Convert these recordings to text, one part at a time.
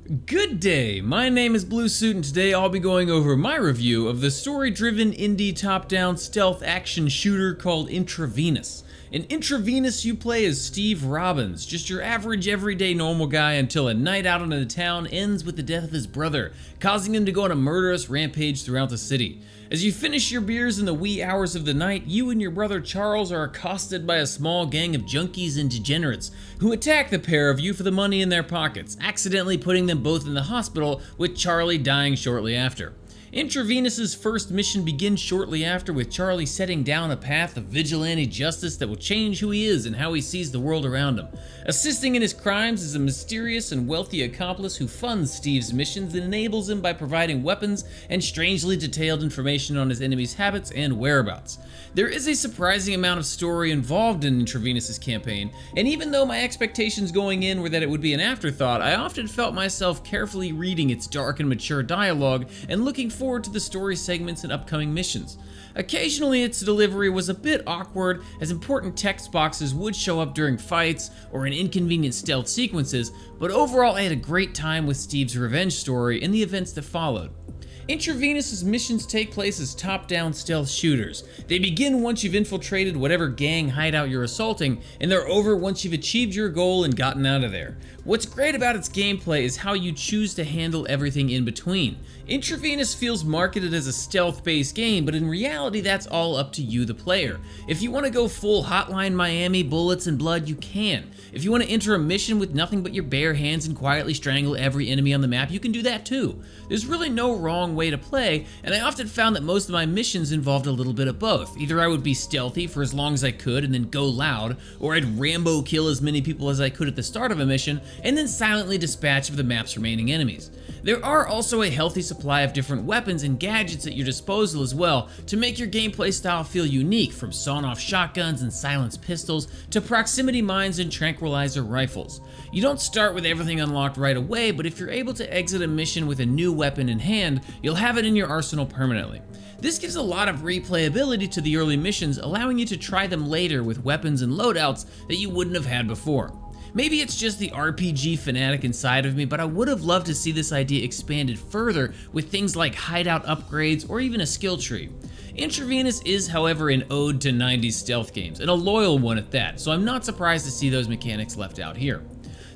Good day, my name is Blue Suit and today I'll be going over my review of the story-driven indie top-down stealth action shooter called Intravenous. In Intravenous you play as Steve Robbins, just your average everyday normal guy until a night out in the town ends with the death of his brother, causing him to go on a murderous rampage throughout the city. As you finish your beers in the wee hours of the night, you and your brother Charles are accosted by a small gang of junkies and degenerates who attack the pair of you for the money in their pockets, accidentally putting them both in the hospital, with Charlie dying shortly after. Intravenous's first mission begins shortly after, with Charlie setting down a path of vigilante justice that will change who he is and how he sees the world around him. Assisting in his crimes is a mysterious and wealthy accomplice who funds Steve's missions and enables him by providing weapons and strangely detailed information on his enemies' habits and whereabouts. There is a surprising amount of story involved in Intravenous's campaign, and even though my expectations going in were that it would be an afterthought, I often felt myself carefully reading its dark and mature dialogue and looking forward to the story segments and upcoming missions. Occasionally its delivery was a bit awkward, as important text boxes would show up during fights or in inconvenient stealth sequences, but overall I had a great time with Steve's revenge story and the events that followed. Intravenous's missions take place as top-down stealth shooters. They begin once you've infiltrated whatever gang hideout you're assaulting, and they're over once you've achieved your goal and gotten out of there. What's great about its gameplay is how you choose to handle everything in between. Intravenous feels marketed as a stealth-based game, but in reality that's all up to you, the player. If you want to go full Hotline Miami, bullets and blood, you can. If you want to enter a mission with nothing but your bare hands and quietly strangle every enemy on the map, you can do that too. There's really no wrong way to play, and I often found that most of my missions involved a little bit of both. Either I would be stealthy for as long as I could and then go loud, or I'd Rambo kill as many people as I could at the start of a mission and then silently dispatch of the map's remaining enemies. There are also a healthy supply of different weapons and gadgets at your disposal as well to make your gameplay style feel unique, from sawn-off shotguns and silenced pistols to proximity mines and tranquilizer rifles. You don't start with everything unlocked right away, but if you're able to exit a mission with a new weapon in hand, you'll have it in your arsenal permanently. This gives a lot of replayability to the early missions, allowing you to try them later with weapons and loadouts that you wouldn't have had before. Maybe it's just the RPG fanatic inside of me, but I would have loved to see this idea expanded further with things like hideout upgrades or even a skill tree. Intravenous is, however, an ode to 90s stealth games, and a loyal one at that, so I'm not surprised to see those mechanics left out here.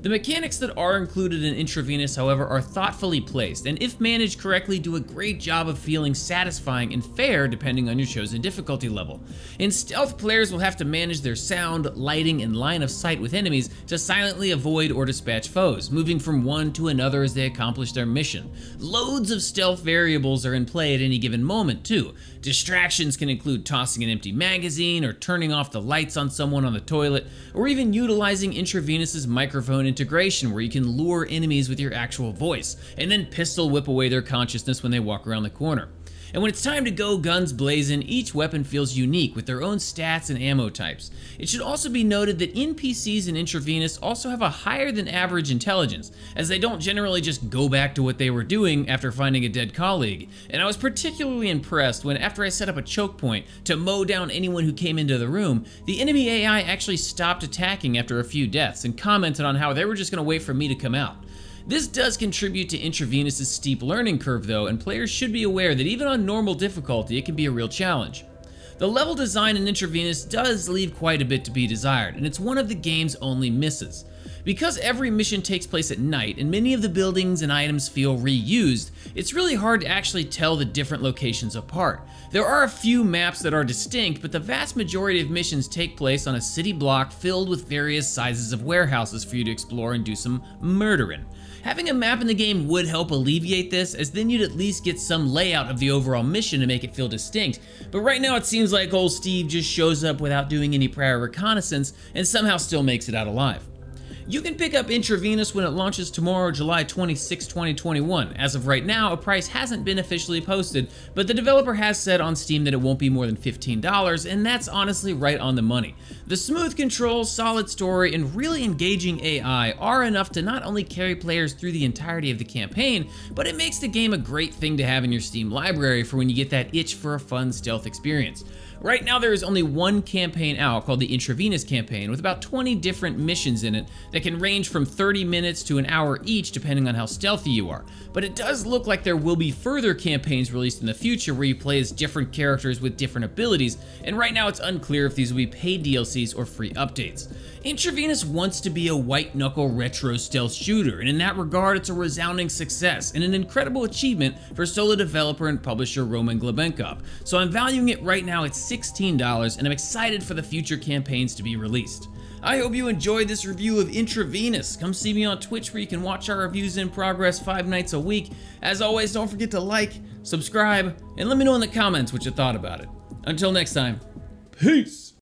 The mechanics that are included in Intravenous, however, are thoughtfully placed, and if managed correctly, do a great job of feeling satisfying and fair depending on your chosen difficulty level. In stealth, players will have to manage their sound, lighting, and line of sight with enemies to silently avoid or dispatch foes, moving from one to another as they accomplish their mission. Loads of stealth variables are in play at any given moment, too. Distractions can include tossing an empty magazine, or turning off the lights on someone on the toilet, or even utilizing Intravenous's microphone integration, where you can lure enemies with your actual voice, and then pistol whip away their consciousness when they walk around the corner. And when it's time to go guns blazing, each weapon feels unique with their own stats and ammo types. It should also be noted that NPCs in Intravenous also have a higher than average intelligence, as they don't generally just go back to what they were doing after finding a dead colleague. And I was particularly impressed when, after I set up a choke point to mow down anyone who came into the room, the enemy AI actually stopped attacking after a few deaths and commented on how they were just going to wait for me to come out. This does contribute to Intravenous's steep learning curve though, and players should be aware that even on normal difficulty it can be a real challenge. The level design in Intravenous does leave quite a bit to be desired, and it's one of the game's only misses. Because every mission takes place at night and many of the buildings and items feel reused, it's really hard to actually tell the different locations apart. There are a few maps that are distinct, but the vast majority of missions take place on a city block filled with various sizes of warehouses for you to explore and do some murdering. Having a map in the game would help alleviate this, as then you'd at least get some layout of the overall mission to make it feel distinct, but right now it seems like old Steve just shows up without doing any prior reconnaissance and somehow still makes it out alive. You can pick up Intravenous when it launches tomorrow, July 26, 2021. As of right now, a price hasn't been officially posted, but the developer has said on Steam that it won't be more than $15, and that's honestly right on the money. The smooth controls, solid story, and really engaging AI are enough to not only carry players through the entirety of the campaign, but it makes the game a great thing to have in your Steam library for when you get that itch for a fun stealth experience. Right now there is only one campaign out called the Intravenous campaign with about 20 different missions in it that can range from 30 minutes to an hour each depending on how stealthy you are. But it does look like there will be further campaigns released in the future where you play as different characters with different abilities, and right now it's unclear if these will be paid DLCs or free updates. Intravenous wants to be a white-knuckle retro stealth shooter, and in that regard it's a resounding success and an incredible achievement for solo developer and publisher Roman Glebenkov. So I'm valuing it right now at $16, and I'm excited for the future campaigns to be released. I hope you enjoyed this review of Intravenous. Come see me on Twitch where you can watch our reviews in progress 5 nights a week. As always, don't forget to like, subscribe, and let me know in the comments what you thought about it. Until next time, peace!